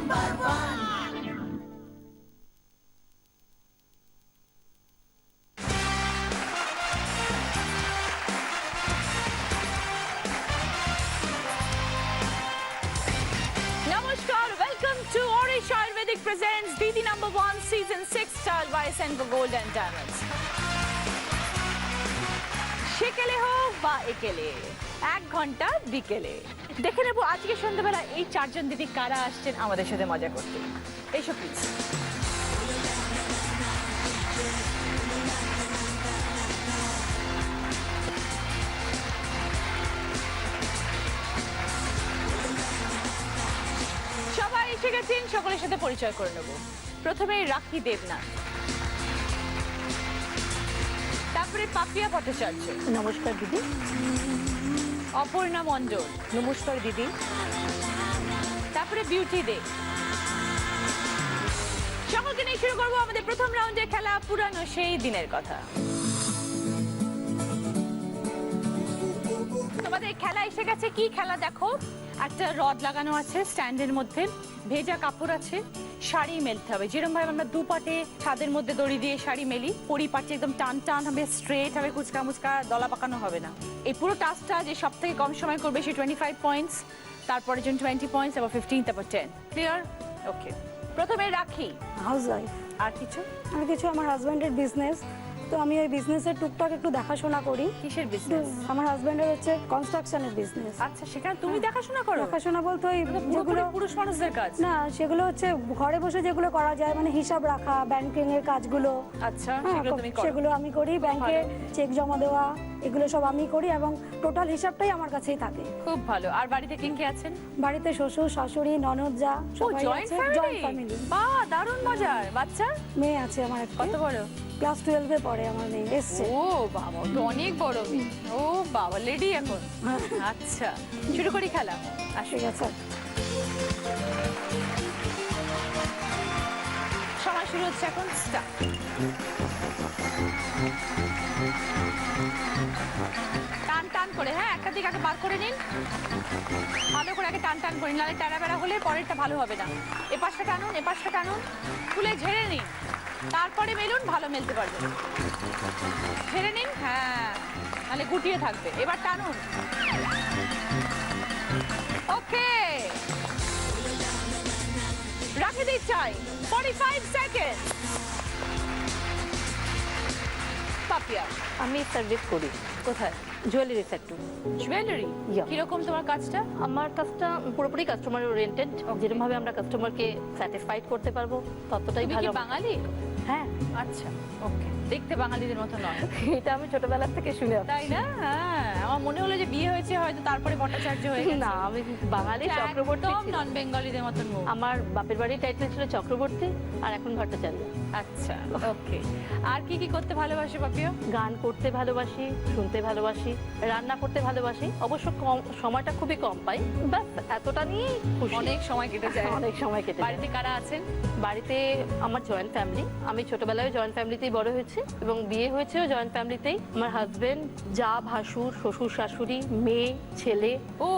Namaskar, welcome to Orish Ayurvedic presents Didi #1 Season 6 Style by Senko Gold and Diamonds. সেকেলে হোক বা একেলে, 1 ঘন্টা বিকেলে দেখে নেব আজকে সন্ধ্যাবেলা এই 4 জন দিদি কারা আসছেন আমাদের সাথে মজা করতে। এসো প্লিজ। সবাই এসে গেছেন, সকলের সাথে পরিচয় করে নেব। প্রথমে রাখি দেবনাথ, তারপরে পাপিয়া ভট্টাচার্য। নমস্কার দিদি। অপর্ণা মণ্ডল। নমস্কার দিদি। তারপরে বিউটি দে। সকলকে নিয়ে শুরু করবো আমাদের প্রথম রাউন্ডের খেলা, পুরানো সেই দিনের কথা। তোমাদের খেলা এসে গেছে। কি খেলা দেখো, একটা রড লাগানো আছে স্ট্যান্ডের মধ্যে, ভেজা কাপড় আছে, শাড়ি মেলতে হবে। যেরকম ভাবে আমরা দুপাটে ছাদের মধ্যে দড়ি দিয়ে শাড়ি মেলি, পরিপাটে একদম টান টান হবে, স্ট্রেট হবে, কুচকা মুচকা দলা পাকানো হবে না। এই পুরো টাস্কটা যে সব থেকে কম সময় করবে সে 25 পয়েন্টস, তারপরে জন 20 পয়েন্টস, তারপর 15, তারপর 10। ক্লিয়ার? ওকে। প্রথমে রাখি হাউস ওয়াইফ। আর কিছু? আমার হাজব্যান্ডের বিজনেস, তো আমি ওই বিজনেসের টুকটাক একটু দেখাশোনা করি। কিসের বিজনেস? আমার হাজব্যান্ডের হচ্ছে কনস্ট্রাকশনের বিজনেস। আচ্ছা, সেখানে তুমি দেখাশোনা করো? দেখাশোনা বলতে ওই যেগুলো পুরুষ মানুষদের কাজ না, সেগুলো হচ্ছে ঘরে বসে যেগুলো করা যায়, মানে হিসাব রাখা, ব্যাংকিং এর কাজগুলো। আচ্ছা, সেগুলো তুমি করো? সেগুলো আমি করি। ব্যাংকে চেক জমা দেওয়া, এগুলো সব আমি করি এবং টোটাল হিসাবটাই আমার কাছেই থাকে। খুব ভালো। আর বাড়িতে কে কে আছেন? বাড়িতে শ্বশুর শাশুড়ি ননদ যা সবাই আছে। Joint family. বাহ, দারুণ মজার। বাচ্চা? মেয়ে আছে আমার একটা। কত বড়? ক্লাস 12 এ পড়ে আমার মেয়ে, এসছে। ও বাবা, তো অনেক বড় মেয়ে। ও বাবা, লেডি এখন। আচ্ছা, শুরু করি খেলা। ঠিক আছে, সময় শুরু হচ্ছে এখন। স্টার্ট। টান টান করে, হ্যাঁ, একটা দিক আগে বার করে নিন, ভালো করে আগে টান টান করে নিন, নাহলে টানা বেড়া হলে পরেরটা ভালো হবে না। এ পাশটা টানুন, এ পাশটা টানুন, খুলে ঝেড়ে নিন, তারপরে মেলুন, ভালো মেলতে পারবেন। ঝেড়ে নিন, হ্যাঁ, নাহলে গুটিয়ে থাকবে। এবার টানুন। ওকে, রাখে দিই চাই 45 সেকেন্ড। পাপিয়া? আমি সার্ভিস করি। কোথায়? Jewellery sector. জুয়েলারি? Yeah. কিরকম তোমার কাজটা? আমার কাজটা পুরোপুরি কাস্টমার ওরিয়েন্টেড। যেরকম ভাবে আমরা কাস্টমারকে স্যাটিসফাইড করতে পারবো ততটাই তুমি কি ভালো। বাঙালি? হ্যাঁ। আচ্ছা, ওকে। দেখতে বাঙালিদের মতো নয়। এটা আমি ছোটবেলা থেকে শুনে আসছি। তাই না? হ্যাঁ, আমার মনে হলো যে বিয়ে হয়েছে হয়তো তারপরে ভট্টাচার্য হয়ে গেছে। না, আমি বাঙালি চক্রবর্তী একদম ছিলাম। নন বেঙ্গলিদের মতন মুখ। আমার বাপের বাড়ির টাইটেল ছিল চক্রবর্তী, আর এখন ভট্টাচার্য। আচ্ছা, ওকে। আর কি কি করতে ভালোবাসে পাপিয়া? গান করতে ভালোবাসি, শুনতে ভালোবাসি, রান্না করতে ভালোবাসি। অবশ্য কম, সময়টা খুবই কম পাই, বাস এতটা নিয়েই খুশি। অনেক সময় কেটে যায়। অনেক সময় কেটে যায়। বাড়িতে কারা আছেন? বাড়িতে আমার জয়েন্ট ফ্যামিলি। আমি ছোটবেলায় জয়েন্ট ফ্যামিলিতেই বড় হয়েছি এবং বিয়ে হয়েছেও জয়েন্ট ফ্যামিলিতেই। আমার হাজবেন্ড, যা, ভাসুর, শ্বশুর শাশুড়ি, মেয়ে, ছেলে, ও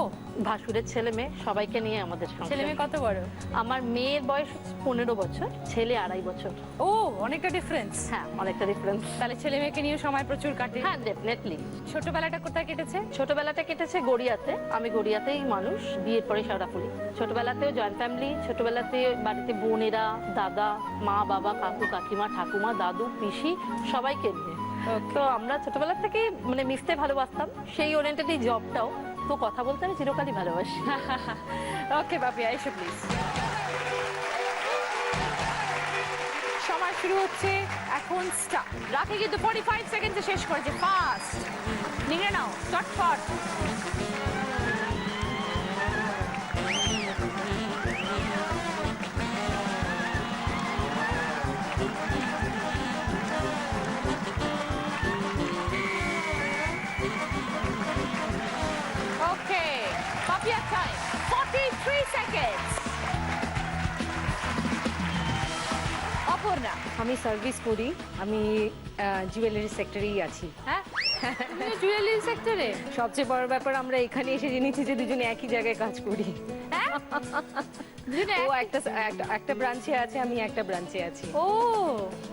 ভাসুরের ছেলে মেয়ে, সবাইকে নিয়ে আমাদের সংসার। ছেলে মেয়ে কত বড়? আমার মেয়ের বয়স 15 বছর, ছেলে 2.5 বছর। ও, অনেকটা ডিফারেন্স। হ্যাঁ, অনেকটা ডিফারেন্স। তাহলে ছেলে মেয়েকে নিয়ে সময় প্রচুর কাটে। হ্যাঁ, ডেফিনেটলি। ছোটবেলাটা কোথায় কেটেছে? ছোটবেলাটা কেটেছে গড়িয়াতে। আমি গড়িয়াতেই মানুষ, বিয়ের পরে শেওড়াফুলি। ছোটবেলাতেও joint family. ছোটবেলাতে বাড়িতে বোনেরা, দাদা, মা, বাবা, কাকু, কাকিমা, ঠাকুমা, দাদু, পিসি সবাইকে নিয়ে। তো আমরা ছোটবেলা থেকে মানে মিশতে ভালোবাসতাম। সেই ওরিয়েন্টেড এই জবটাও। তো কথা বলতে আমি চিরকালই ভালোবাসি। ওকে পাপিয়া, এসো প্লিজ। সময় শুরু হচ্ছে এখন। স্টার্ট। রাখি কিন্তু 45 সেকেন্ডে শেষ করেছে। ফাস্ট নিয়ে নাও, চটপট। ওকে, পাপিয়া টাইম 43 সেকেন্ডস। অপর্ণা? আমি সার্ভিস করি, আমি জুয়েলারি সেক্টরেই আছি। হ্যাঁ, জুয়েলারি সেক্টরে সবচেয়ে বড় ব্যাপার আমরা এখানে এসে জেনেছি যে দুজনে একই জায়গায় কাজ করি। ও একটা ব্রাঞ্চে আছে, আমি একটা ব্রাঞ্চে আছি। ও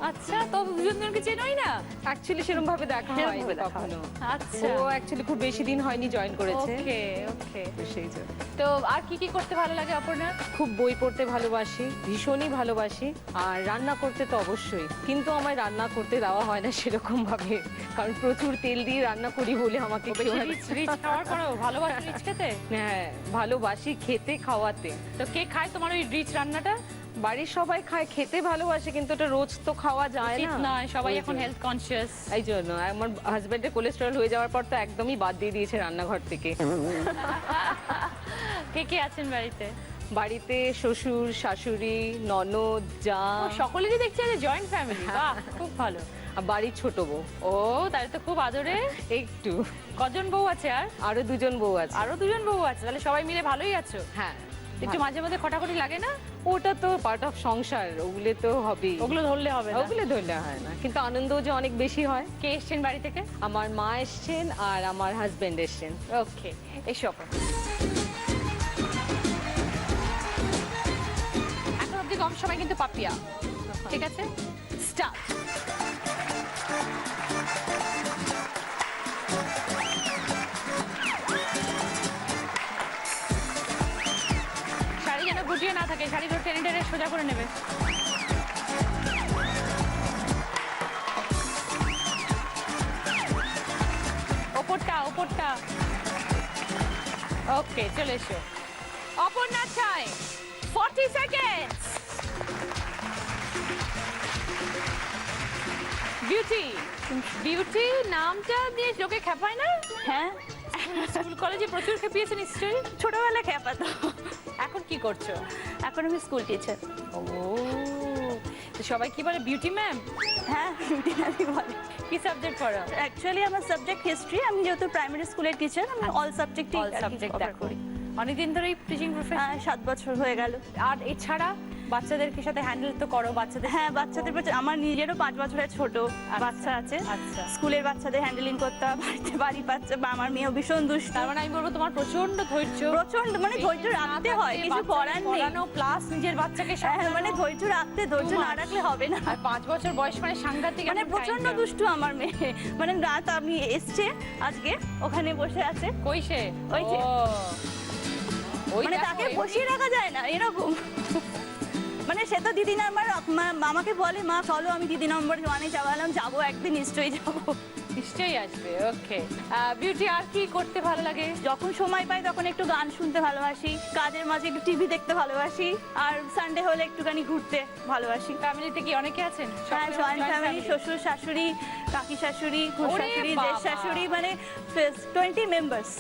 আচ্ছা, তো দুজনকে চেনোই না? অ্যাকচুয়ালি সেরকম ভাবে দেখা হয় সেরকমভাবে দেখা কখনো। আচ্ছা, ও অ্যাকচুয়ালি খুব বেশি দিন হয়নি জয়েন করেছে। ওকে ওকে। তো সেই জন্য তো আর কি কি করতে ভালো লাগে অপর্ণা? খুব বই পড়তে ভালোবাসি, ভীষণই ভালোবাসি, আর রান্না করতে তো অবশ্যই, কিন্তু আমায় রান্না করতে দেওয়া হয় না সেরকম ভাবে, কারণ প্রচুর তেল দিয়ে রান্না করি বলে আমাকে কেউ রিচ রিচ খাওয়ার পরেও ভালোবাসো রিচ খেতে? হ্যাঁ ভালোবাসি খেতে খাওয়াতে। তো কে খায় তোমার ওই রিচ রান্নাটা? বাড়ির সবাই খায়, খেতে ভালোবাসে, কিন্তু এটা রোজ তো খাওয়া যায় উচিত না। নয়, সবাই ওই এখন জন্য। Health conscious. এই জন্য আমার হাজবেন্ডের কোলেস্টেরল হয়ে যাওয়ার পর তো একদমই বাদ দিয়ে দিয়েছে রান্নাঘর থেকে। কে কে আছেন বাড়িতে? বাড়িতে শ্বশুর, শাশুড়ি, ননদ, যা, ও, সকলেরই দেখছি আরে জয়েন্ট ফ্যামিলি। বাহ, খুব ভালো। আর বাড়ির ছোট বউ ও তাহলে তো খুব আদরে। একটু, কজন বউ আছে? আর আরো দুজন বউ আছে। আরো দুজন বউ আছে, তাহলে সবাই মিলে ভালোই আছো। হ্যাঁ, একটু মাঝে মধ্যে খটাখটি লাগে না? ওটা তো পার্ট অফ সংসার, ওগুলো তো হবেই। ওগুলো ধরলে হবে না। ওগুলো ধরলে হয় না, কিন্তু আনন্দও যে অনেক বেশি হয়। কে এসছেন বাড়ি থেকে? আমার মা এসছেন আর আমার হাজবেন্ড এসছেন। ওকে, এসো অপর্ণা। এখন অব্দি কম সময় কিন্তু পাপিয়া, ঠিক আছে? স্টার্ট। শাড়ি যেন গুটিয়ে না থাকে, শাড়িগুলো টেনে টেনে সোজা করে নেবে। ওপরটা ওপরটা। ওকে, চলে এসো। অপর্ণা চাই 40 সেকেন্ডস। বিউটি, বিউটি নামটা দিয়ে লোকে খেপায় না? হ্যাঁ, স্কুল কলেজে প্রচুর খেপিয়েছে নিশ্চয়ই। ছোটবেলায় খেপাতো। এখন কি করছো? এখন আমি স্কুল টিচার। ও, তো সবাই কি বলে বিউটি ম্যাম? হ্যাঁ, বিউটি ম্যামই বলে। কি সাবজেক্ট পড়াও? অ্যাকচুয়ালি আমার সাবজেক্ট হিস্ট্রি। আমি যেহেতু প্রাইমারি স্কুলের টিচার, আমি অল সাবজেক্টই অল সাবজেক্ট করি। অনেকদিন ধরেই টিচিং প্রফেশন? 7 বছর হয়ে গেল। আর এছাড়া বাচ্চাদেরকে সাথে হ্যান্ডেল তো করো, বাচ্চাদের? হ্যাঁ, বাচ্চাদের আমার নিজেরও 5 বছরের ছোট বাচ্চা আছে। আচ্ছা। স্কুলের বাচ্চাদের হ্যান্ডেলিং করতে হয়, বাড়ির বাচ্চা বা আমার মেয়েও ভীষণ দুষ্ট। তার মানে আমি বলবো তোমার প্রচন্ড ধৈর্য। প্রচন্ড, মানে ধৈর্য রাখতে হয়, কিছু করার নেই। পড়ানো প্লাস নিজের বাচ্চাকে হ্যাঁ, সামলানো। মানে ধৈর্য Too না much। রাখলে হবে না। আর 5 বছর বয়স মানে সাংঘাতিক। মানে একটা প্রচন্ড time. দুষ্টু আমার মেয়ে। মানে রাত আমি এসছে আজকে, ওখানে বসে আছে। কই সে? ওই যে। ও, ওই মানে দেখো, তাকে এই- বসিয়ে রাখা যায় না এরকম। মানে সে তো দিদি নাম্বার আমাকে বলে, মা চলো আমি দিদি নম্বর 1-এ যাওয়ালাম, যাবো একদিন, নিশ্চয়ই যাবো। নিশ্চয়ই আসবে। ওকে, বিউটি আর কি করতে ভালো লাগে? যখন সময় পাই তখন একটু গান শুনতে ভালোবাসি, কাজের মাঝে একটু টিভি দেখতে ভালোবাসি, আর সানডে হলে একটুখানি ঘুরতে ভালোবাসি। ফ্যামিলিতে কি অনেকে আছেন? হ্যাঁ, সকলে জয়েন্ট joint ফ্যামিলি, family? শ্বশুর শাশুড়ি, কাকি শাশুড়ি, খুড় ওরে শাশুড়ি, বাবা! জেঠ শাশুড়ি, মানে 20 মেম্বার্স।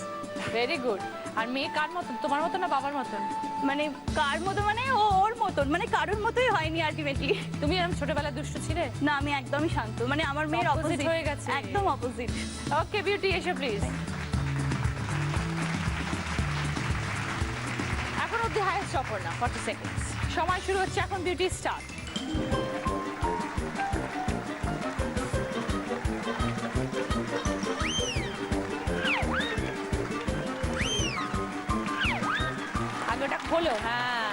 Very good. আর মেয়ে কার মতন, তোমার মতন না বাবার মতন? মানে কার মতো, মানে ওর মতন, মানে কারোর মতই হয়নি আলটিমেটলি। তুমি এরকম ছোটবেলায় দুষ্ট ছিলে? না, আমি একদমই শান্ত, মানে আমার মেয়ের Opposite অপোজিট হয়ে গেছে। একদম অপোজিট। ওকে বিউটি, এসো প্লিজ। এখন অব্দি হাইয়েস্ট অপর্ণা 40 সেকেন্ডস। সময় শুরু হচ্ছে এখন, বিউটি স্টার্ট। আগে ওটা খোলো। হ্যাঁ,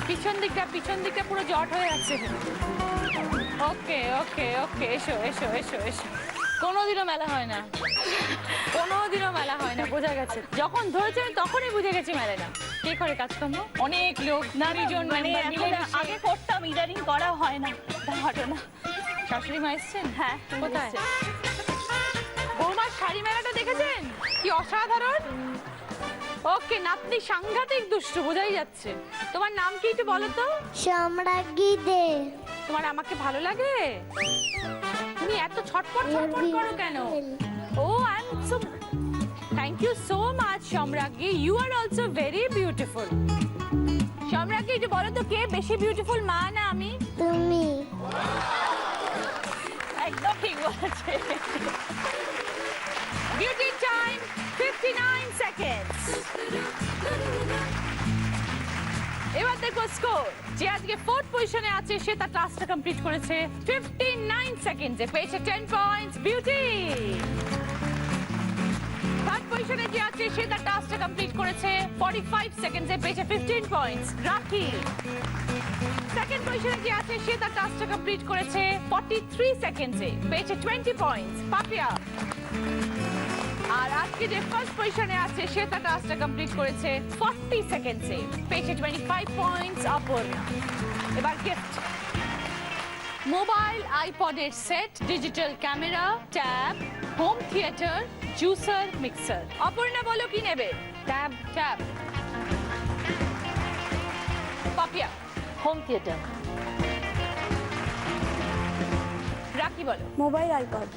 পিছন দিকটা পুরো জট হয়ে আছে। ওকে ওকে ওকে, এসো এসো এসো এসো। কোনোদিনও মেলা হয় না, কোনোদিনও মেলা হয় না, বোঝা গেছে। যখন ধরেছে আমি তখনই বুঝে গেছি মেলে না। কে করে কাজকর্ম? অনেক লোক, না, 20 জন মানে member এখন মিলেমিশে। আগে করতাম, ইদারিং করা হয় না, ঘটনা। শাশুড়ি মা এসছেন? হ্যাঁ, কোথায়? বৌমার শাড়ি মেলাটা দেখেছেন? কি অসাধারণ। ওকে, নাতনি সাংঘাতিক দুষ্টু, বোঝাই যাচ্ছে। তোমার নাম কি একটু বলো তো? সম্রাজ্ঞী দে। তোমার আমাকে ভালো লাগে? তুমি এত ছটফট করো কেন? ও, I am so thank you so much Samragyee, you are also very beautiful. Samragyee একটু বলো তো, কে বেশি বিউটিফুল, মা না আমি? তুমি। একদম ঠিক বলেছে। Beauty time 59 seconds. পজিশনে আছে সে তার টাস্কটা কমপ্লিট করেছে 59 সেকেন্ডসে, পেয়েছে 10 পয়েন্টস বিউটি। থার্ড পজিশনে যে আছে সে তার টাস্কটা কমপ্লিট করেছে 45 সেকেন্ডসে, পেয়েছে 15 পয়েন্টস রাখি। সেকেন্ড পজিশনে যে আছে সে তার টাস্কটা কমপ্লিট করেছে 43 সেকেন্ডসে, পেয়েছে 20 পয়েন্টস পাপিয়া। আর আজকে যে ফার্স্ট পজিশনে আছে সে তার টাস্কটা কমপ্লিট করেছে 40 সেকেন্ডসে, পেয়েছে 25 পয়েন্টস অপর্ণা। এবার গিফট, মোবাইল আইপডের set, digital camera, tab, home theatre, juicer, mixer. Aparna বলো কি নেবে? Tab, tab. Papiya, home theatre. Rakhi বলো। Mobile iPod.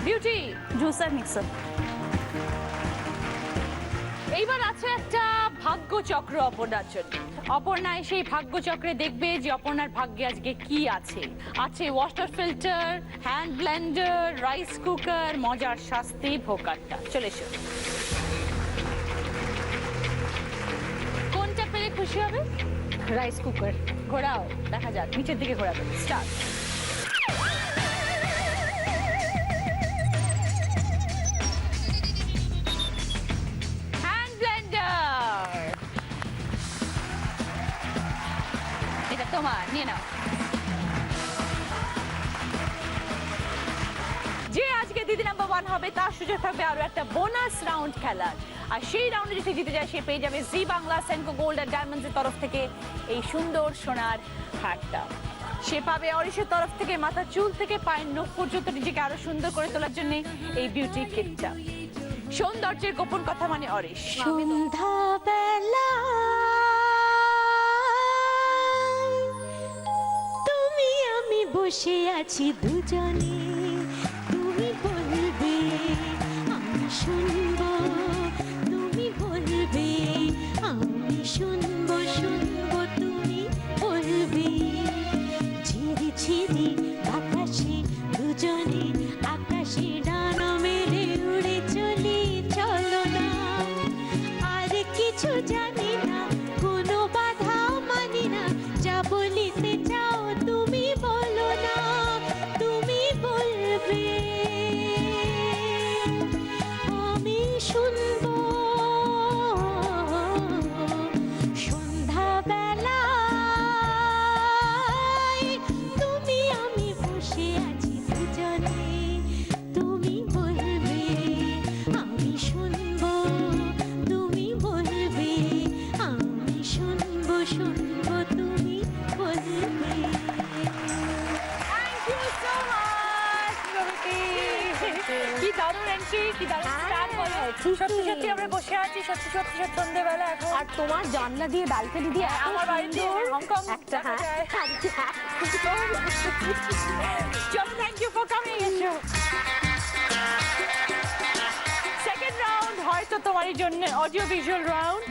Beauty, juicer mixer. এইবার আছে একটা ভাগ্যচক্র অপর্ণার জন্য। অপর্ণা সেই ভাগ্যচক্রে দেখবে যে অপর্ণার ভাগ্যে আজকে কি আছে। আছে water filter, hand Blender, rice cooker, মজার শাস্তি, ভোকারটা। চলে এসো, কোনটা পেলে খুশি হবে? Rice cooker. ঘোরাও, দেখা যাক, নিচের দিকে ঘোরাবে। স্টার্ট। হ্যান্ড ব্লেন্ডার, এটা তোমার, নিয়ে নাও। যে আজকে দিদি নাম্বার 1 হবে তার সুযোগ থাকবে আরো একটা বোনাস রাউন্ড খেলার। আর সেই রাউন্ডে যদি জিতে যায় সে পেয়ে যাবে Zee Bangla Senco gold and diamonds এর তরফ থেকে এই সুন্দর সোনার হারটা। সে পাবে অরিশের তরফ থেকে মাথার চুল থেকে পায়ের নখ পর্যন্ত নিজেকে আরো সুন্দর করে তোলার জন্য এই বিউটি কিটটা। সৌন্দর্যের গোপন কথা মানে অরিশ। সন্ধ্যাবেলা তুমি আমি বসে আছি দুজনে, তুমি বলবে আমি শুনবো, তুমি বলবে আমি শুনবো, শুনবো তুমি বলবে। ঝিরি ঝিরি বাতাসে দুজনে আকাশে ডানা মেলে উড়ে চলি, চলো না আর কিছু জানি না, কোনো বাধা মানি না, যা বলিতে চাও তুমি বলো না, তুমি বলবে আমি শুনবো। সন্ধ্যাবেলায় তুমি আমি বসে আছি দুজনে, তুমি বলবে আমি শুনবো, তুমি বলবে আমি শুনবো, শুনবো তুমি বলবে। Thank you so much, রবিটি। কি দারুণ এন্ট্রি, কি দারুণ স্টার্ট বলো। সত্যি সত্যি আমরা বসে আছি, সত্যি সত্যি সন্ধ্যেবেলা এখন। আর তোমার জানলা দিয়ে ব্যালকনি দিয়ে আমার বাড়িতে হংকং একটা, হ্যাঁ। চলো, থ্যাংক ইউ ফর কামিং। এসো, সেকেন্ড রাউন্ড হয়তো তোমারই জন্য অডিও ভিজুয়াল রাউন্ড।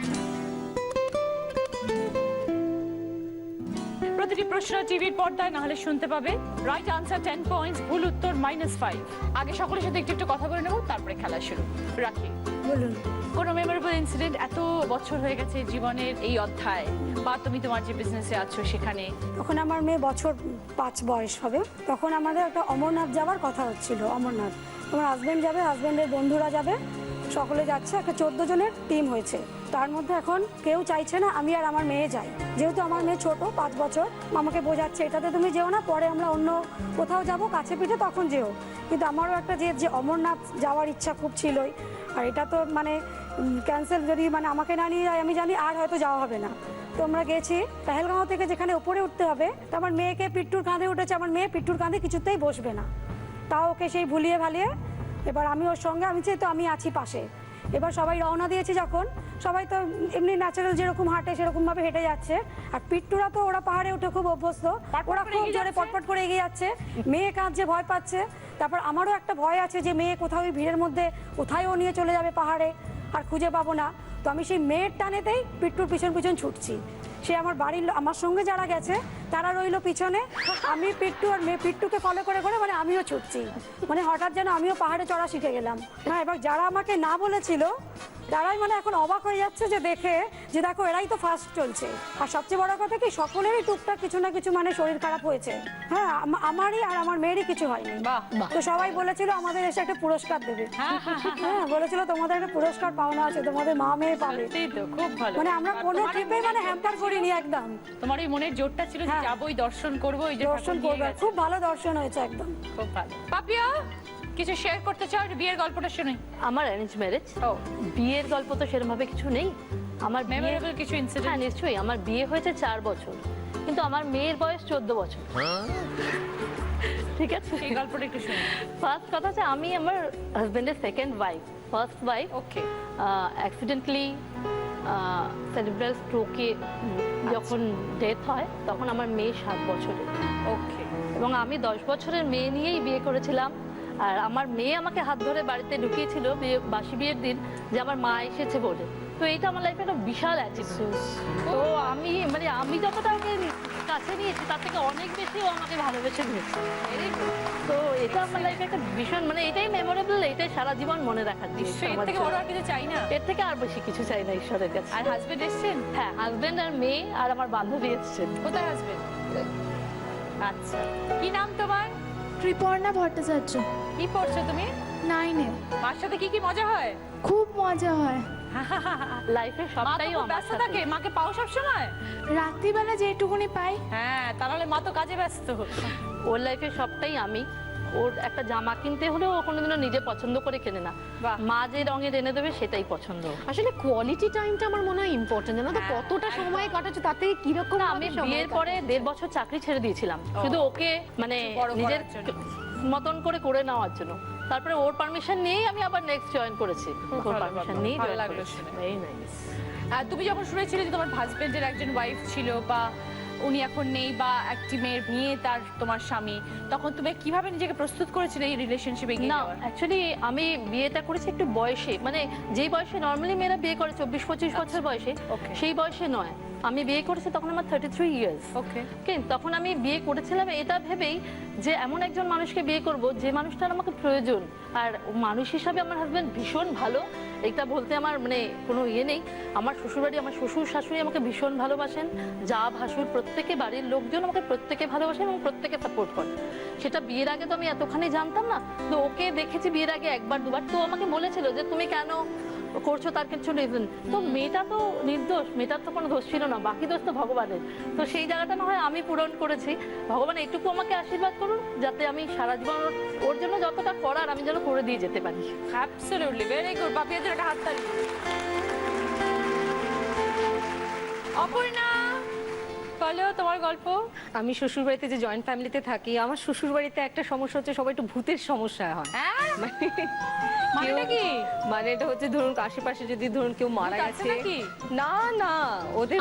প্রতিটি প্রশ্ন টিভির পর্দায় না হলে শুনতে পাবে। রাইট আনসার 10 পয়েন্টস, ভুল উত্তর -5। আগে সকলের সাথে একটু একটু কথা বলে নেবো, তারপরে খেলা শুরু। রাখি, বলুন। কোনো মেমোরেবল ইনসিডেন্ট, এত বছর হয়ে গেছে জীবনের এই অধ্যায়, বা তুমি তোমার যে বিজনেসে আছো সেখানে? তখন আমার মেয়ে বছর 5 বয়স হবে, তখন আমাদের একটা অমরনাথ যাওয়ার কথা হচ্ছিল। অমরনাথ আমার হাজবেন্ড যাবে, হাজবেন্ডের বন্ধুরা যাবে, সকলে যাচ্ছে, একটা 14 জনের টিম হয়েছে। তার মধ্যে এখন কেউ চাইছে না আমি আর আমার মেয়ে যাই, যেহেতু আমার মেয়ে ছোট 5 বছর। আমাকে বোঝাচ্ছে এটাতে তুমি যেও না, পরে আমরা অন্য কোথাও যাব কাছে পিঠে, তখন যেও। কিন্তু আমারও একটা যে অমরনাথ যাওয়ার ইচ্ছা খুব ছিলই। আর এটা তো মানে ক্যান্সেল, যদি মানে আমাকে না নিয়ে যায় আমি জানি আর হয়তো যাওয়া হবে না। তো আমরা গেছি পেহেলগাঁও থেকে, যেখানে উপরে উঠতে হবে। তো আমার মেয়েকে পিট্টুর কাঁধে উঠেছে, আমার মেয়ে পিট্টুর কাঁধে কিছুতেই বসবে না, তাও ওকে সেই ভুলিয়ে ভালিয়ে এবার আমি ওর সঙ্গে, আমি চাই তো আমি আছি পাশে। এবার সবাই রওনা দিয়েছি যখন, সবাই তো এমনি ন্যাচারাল যেরকম হাঁটে সেরকম ভাবে হেঁটে যাচ্ছে। আর পিট্টুরা তো ওরা পাহাড়ে উঠে খুব অভ্যস্ত, ওরা খুব জোরে পটপট করে এগিয়ে যাচ্ছে। মেয়ে কাঁদছে, ভয় পাচ্ছে। তারপর আমারও একটা ভয় আছে যে মেয়ে কোথাও ওই ভিড়ের মধ্যে কোথায় ও নিয়ে চলে যাবে পাহাড়ে, আর খুঁজে পাবো না। তো আমি সেই মেয়ের টানেতেই পিট্টুর পিছন পিছন ছুটছি। সে আমার বাড়ির আমার সঙ্গে যারা গেছে তারা রইলো পিছনে, আমি পিট্টু আর পিট্টুকে ফলো করে করে মানে আমিও ছুটছি, মানে হঠাৎ যেন আমিও পাহাড়ে চড়া শিখে গেলাম। হ্যাঁ, এবার যারা আমাকে না বলেছিল তারাই মানে এখন অবাক হয়ে যাচ্ছে যে দেখে যে দেখো এরাই তো ফার্স্ট চলছে। আর সবচেয়ে বড় কথা কি সকলেরই টুকটাক কিছু না কিছু মানে শরীর খারাপ হয়েছে। হ্যাঁ, আমারই আর আমার মেয়েরই কিছু হয়নি। তো সবাই বলেছিল আমাদের এসে একটা পুরস্কার দেবে। হ্যাঁ, বলেছিল তোমাদের একটা পুরস্কার পাওনা আছে, তোমাদের মা মেয়ে পাবে। সত্যিই তো খুব ভালো। মানে আমরা কোনো ট্রিপে মানে হ্যাম্পার করিনি একদম। তোমার ওই মনের জোরটা ছিল যে হ্যাঁ। যাবোই, দর্শন করবো, ওই যে দর্শন ঠাকুর নিয়ে করবে, গেছে। খুব ভালো দর্শন হয়েছে একদম। খুব ভালো। পাপিয়া কিছু শেয়ার করতে চাও বিয়ের গল্পটা শুনে? আমার অ্যারেঞ্জ ম্যারেজ, ও বিয়ের গল্প তো সেরকমভাবে কিছু নেই। আমার বিয়ে, মেমোরেবল কিছু হ্যাঁ ইনসিডেন্ট? নিশ্চয়ই, আমার বিয়ে হয়েছে 4 বছর, কিন্তু আমার মেয়ের বয়স 14 বছর। ঠিক আছে, এই গল্পটা একটু শুনে। ফার্স্ট কথা হচ্ছে আমি আমার হাজবেন্ডের সেকেন্ড ওয়াইফ। ফার্স্ট ওয়াইফ ওকে। অ্যাক্সিডেন্টলি সেরিব্রাল স্ট্রোকে যখন ডেথ হয় তখন আমার মেয়ে 7 বছরের, ওকে। এবং আমি 10 বছরের মেয়ে নিয়েই বিয়ে করেছিলাম। আর আমার মেয়ে আমাকে হাত ধরে বাড়িতে ঢুকিয়েছিল বাসি বিয়ের দিন যে আমার মা এসেছে বলে। তো এইটা আমার লাইফে একটা বিশাল অ্যাচিভমেন্ট। তো আমি যতটা ওকে কাছে নিয়েছি তার থেকে অনেক বেশি ও আমাকে ভালোবেসে নিয়েছে। তো এটা আমার লাইফে একটা ভীষণ এটাই মেমোরেবল, এটাই সারা জীবন মনে রাখার জিনিস এর আমার থেকে জন্য। বড় আর কিছু চাই না। এর থেকে আর বেশি কিছু চাই না ঈশ্বরের কাছে। আর হাজবেন্ড এসেছেন? হ্যাঁ, হাজবেন্ড আর মেয়ে আর আমার বান্ধবী এসেছেন। কোথায় হাজবেন্ড? আচ্ছা, কি নাম তোমার? ত্রিপর্ণা ভট্টাচার্য, কি পড়ছো তুমি? 9-এ। মার সাথে কি কি মজা হয়? খুব মজা হয়। লাইফে মা তো সবটাই খুব আমার ব্যস্ত সাথে। থাকে, মাকে পাও সব সময়? রাত্রিবেলা যেটুকুনি পাই। হ্যাঁ, তাহলে মা তো কাজে ব্যস্ত। ওর লাইফে সবটাই আমি। ওর একটা জামা কিনতে হলেও ও কোনোদিনও নিজে পছন্দ করে কেনে না, বাহ। মা যে রঙের এনে দেবে সেটাই পছন্দ। আসলে কোয়ালিটি টাইমটা আমার মনে হয় ইম্পর্টেন্ট, জানো তো? হ্যাঁ, কতটা একদম। সময় কাটাচ্ছো তার থেকে কিরকম না, আমি বিয়ের পরে 1.5 বছর চাকরি ছেড়ে দিয়েছিলাম শুধু ওকে বড় নিজের করার জন্য। মতন করে নেওয়ার জন্য। তারপরে ওর পারমিশন নিয়েই আমি আবার নেক্সট জয়েন করেছি। ওর ভালো পারমিশন বাবা, নিয়েই ভালো জয়েন লাগলো করেছি। শুনে। Very nice. আর তুমি যখন শুনেছিলে যে তোমার হাজবেন্ডের একজন ওয়াইফ ছিল বা উনি এখন নেই বা একটি মেয়ের নিয়ে তার তোমার স্বামী, তখন তুমি কিভাবে নিজেকে প্রস্তুত করেছিলে এই রিলেশনশিপে গিয়ে না, যাওয়ার? অ্যাকচুয়ালি আমি বিয়েটা করেছি একটু বয়সে, যেই বয়সে নর্মালি মেয়েরা বিয়ে করে 24-25 বছর বয়সে, Okay. সেই বয়সে নয়। আমি বিয়ে করেছি তখন আমার 33 ইয়ার্স। ওকে। তখন আমি বিয়ে করেছিলাম এটা ভেবেই যে এমন একজন মানুষকে বিয়ে করব যে মানুষটার আমাকে প্রয়োজন। আর মানুষ হিসাবে আমার হাজবেন্ড ভীষণ ভালো, এটা বলতে আমার কোনো ইয়ে নেই। আমার শ্বশুরবাড়ি, আমার শ্বশুর শাশুড়ি আমাকে ভীষণ ভালোবাসেন, যা ভাসুর প্রত্যেকে, বাড়ির লোকজন আমাকে প্রত্যেকে ভালোবাসেন এবং প্রত্যেকে সাপোর্ট করে। সেটা বিয়ের আগে তো আমি এতখানি জানতাম না, তো ওকে দেখেছি বিয়ের আগে 1বার 2বার, তো আমাকে বলেছিল যে তুমি কেন করছো তার কিছু রিজন। তো মেয়েটা তো নির্দোষ, মেয়েটার তো কোনো দোষ ছিল না, বাকি দোষ তো ভগবানের। তো সেই জায়গাটা না হয় আমি পূরণ করেছি। ভগবান এটুকু আমাকে আশীর্বাদ করুন যাতে আমি সারা জীবন ওর জন্য যতটা করার আমি যেন করে দিয়ে যেতে পারি। Absolutely, very good. পাপিয়াদের একটা হাততালি। অপর্ণা, বলো তোমার গল্প। আমি শ্বশুর বাড়িতে যে জয়েন্ট ফ্যামিলিতে থাকি, আমার শ্বশুর বাড়িতে একটা সমস্যা হচ্ছে সবাই একটু ভূতের সমস্যা হয়। হ্যাঁ, মানে মানেটা কি? মানে এটা হচ্ছে ধরুন আশেপাশে যদি ধরুন কেউ মারা ভূত আছে গেছে, নাকি? না না, ওদের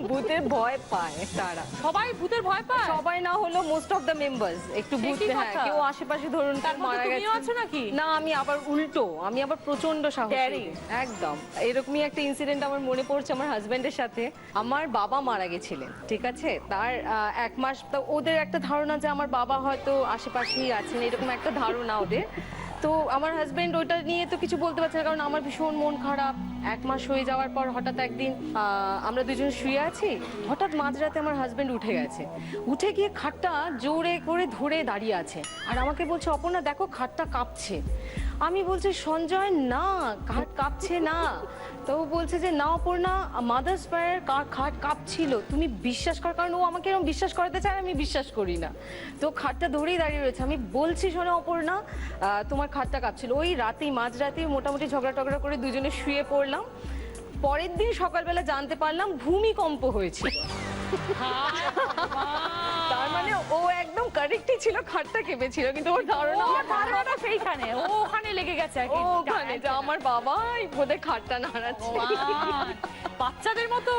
ভূতের ভয় পায় তারা। সবাই ভূতের ভয় পায়? সবাই না হলো মোস্ট অফ দ্য মেম্বার্স একটু সে ভূত, কি হ্যাঁ, কথা? কেউ আশেপাশে ধরুন তার কেউ মধ্যে মারা তুমিও গেছে। আছো নাকি? না, আমি আবার উল্টো, আমি আবার প্রচন্ড সাহসী। Daring। একদম এরকমই একটা ইনসিডেন্ট আমার মনে পড়ছে আমার হাজবেন্ডের সাথে। আমার বাবা মারা গেছিলেন, ঠিক আছে? তার 1 মাস, তো ওদের একটা ধারণা যে আমার বাবা হয়তো আশেপাশেই আছেন, এরকম একটা ধারণা ওদের। তো আমার হাজবেন্ড ওইটা নিয়ে তো কিছু বলতে পারছে না, কারণ আমার ভীষণ মন খারাপ। 1 মাস হয়ে যাওয়ার পর হঠাৎ একদিন আমরা দুজন শুয়ে আছি, হঠাৎ মাঝরাতে আমার হাজবেন্ড উঠে গেছে, উঠে গিয়ে খাটটা জোরে করে ধরে দাঁড়িয়ে আছে আর আমাকে বলছে, অপর্ণা দেখো খাটটা কাঁপছে। আমি বলছি, সঞ্জয় না, খাট কাঁপছে না। তো ও বলছে যে না অপর্ণা, মাদার্স প্রেয়ার খাট কাঁপছিল, তুমি বিশ্বাস কর। কারণ ও আমাকে এরকম বিশ্বাস করাতে চায়, আমি বিশ্বাস করি না। তো খাটটা ধরেই দাঁড়িয়ে রয়েছে। আমি বলছি, শোনো অপর্ণা, তোমার খাটটা কাঁপছিল। ওই রাতেই, মাঝরাতেই মোটামুটি ঝগড়া টগড়া করে দুজনে শুয়ে পড়লাম। পরের দিন সকালবেলা জানতে পারলাম ভূমিকম্প হয়েছিল। তার মানে ও একদম কারেক্টই ছিল, খাটটা কেঁপেছিল, কিন্তু ওর ধারণা ওর ধারণাটা সেইখানে, ও ওখানে লেগে গেছে আর কি। ওখানে যে আমার বাবাই বোধহয় খাটটা নাড়াচ্ছে। বাচ্চাদের মতো।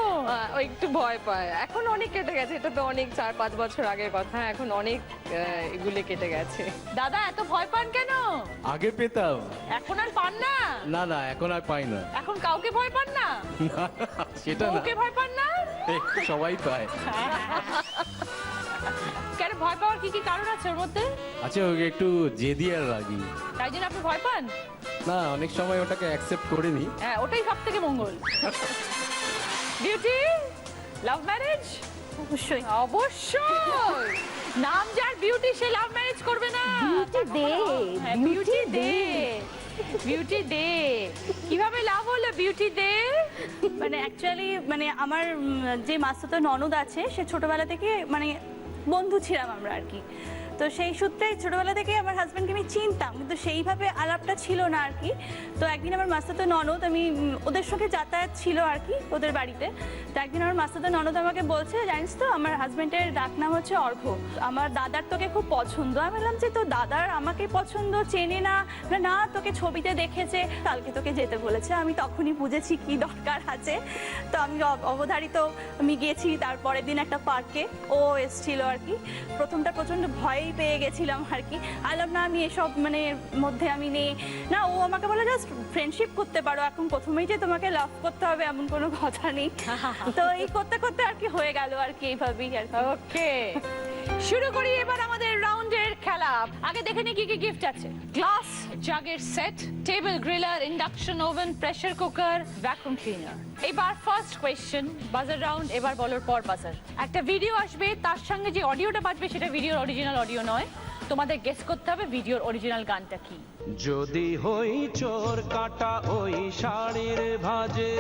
ও একটু ভয় পায়। এখন অনেক কেটে গেছে, এটা তো অনেক 4-5 বছর আগের কথা, এখন অনেক এগুলো কেটে গেছে। দাদা এত ভয় পান কেন? আগে পেতাম, এখন আর পান না? না না এখন আর পাই না। এখন কাউকে ভয় পান না? সেটা না, ওকে ভয় পান না? সবাই পায়। কেন ভয় পাওয়ার কি কি কারণ আছে ওর মধ্যে? আচ্ছা ওকে একটু জেদি আর রাগি। তাই জন্য আপনি ভয় পান? না, অনেক সময় ওটাকে অ্যাকসেপ্ট করে নি। হ্যাঁ, ওটাই সব থেকে মঙ্গল। Beauty, love marriage? অবশ্যই। অবশ্যই। নাম যার বিউটি, সে লাভ ম্যারেজ করবে না। বিউটি দে, বিউটি দে, বিউটি দে। কিভাবে লাভ হলো বিউটি দে? মানে অ্যাকচুয়ালি মানে আমার যে মাস্তুতো ননদ আছে, সে ছোটবেলা থেকে মানে বন্ধু ছিলাম আমরা আর কি। তো সেই সূত্রে ছোটবেলা থেকে আমার হাজব্যান্ডকে আমি চিনতাম, কিন্তু সেইভাবে আলাপটা ছিল না আর কি। তো একদিন আমার মাস্তুতো ননদ, আমি ওদের সঙ্গে যাতায়াত ছিল আর কি ওদের বাড়িতে। তো একদিন আমার মাস্তুতো ননদ আমাকে বলছে, জানিস তো আমার হাজব্যান্ডের ডাক নাম হচ্ছে অর্ঘ্য, আমার দাদার তোকে খুব পছন্দ। আমি বললাম যে তো দাদার আমাকে পছন্দ, চেনে না? না, তোকে ছবিতে দেখেছে, কালকে তোকে যেতে বলেছে। আমি তখনই বুঝেছি কি দরকার আছে। তো আমি অবধারিত আমি গেছি, তারপরের দিন একটা পার্কে ও এসেছিল আর কি। প্রথমটা প্রচণ্ড ভয় পেয়ে গেছিলাম আর কি। আলাম না, আমি এসব মানে মধ্যে আমি নেই না। ও আমাকে বলে জাস্ট ফ্রেন্ডশিপ করতে পারো, এখন প্রথমেই যে তোমাকে লাভ করতে হবে এমন কোনো কথা নেই। তো এই করতে করতে আর কি হয়ে গেল আর কি, এইভাবেই আর কি। ওকে, শুরু করি এবার আমাদের রাউন্ডের খেলা। আগে দেখে নি কি কি গিফট আছে। গ্লাস জাগের set, table griller, induction oven, pressure cooker, vacuum cleaner. এবার ফার্স্ট কোয়েশ্চেন, বাজার রাউন্ড। এবার বলার পর বাজার। একটা ভিডিও আসবে, তার সঙ্গে যে অডিওটা বাজবে সেটা ভিডিওর অরিজিনাল অডিও নয়। তোমাদের গেস করতে হবে ভিডিওর অরিজিনাল গানটা কি। যদি হই চোর কাটা ওই শাড়ির ভাজে,